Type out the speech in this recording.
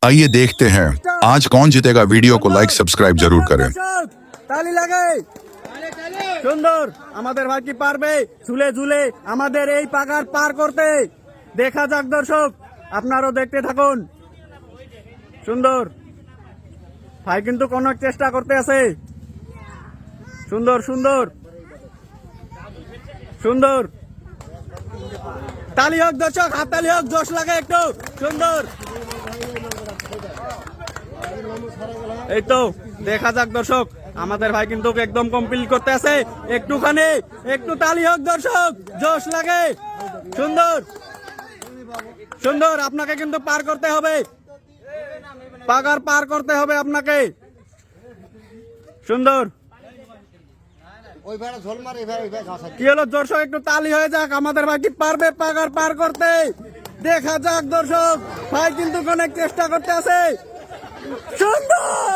आइए देखते हैं आज कौन जीतेगा। वीडियो को लाइक सब्सक्राइब जरूर करें। তালি লাগে সুন্দর আমাদের ভাই কি পারবে ঝুলে ঝুলে আমাদের এই পাগার পার করতে? দেখা যাক দর্শক, আপনারাও দেখতে থাকুন। সুন্দর ভাই কিন্তু কোন চেষ্টা করতে আছে। সুন্দর সুন্দর সুন্দর তালি হোক দর্শক, হাততালি হোক, জোশ লাগে একটু। সুন্দর, এই তো দেখা যাক দর্শক, আমাদের ভাই কিন্তু একদম কমপ্লিট করতে আছে। একটুখানি একটু তালি হোক দর্শক, জোশ লাগে। সুন্দর সুন্দর, আপনাকে কিন্তু পার করতে হবে, পাগার পার করতে হবে আপনাকে। সুন্দর, কি হলো দর্শক, একটু তালি হয়ে যাক। আমাদের ভাই কি পারবে পাগার পার করতে? দেখা যাক দর্শক, ভাই কিন্তু অনেক চেষ্টা করতে আছে। সুন্দর,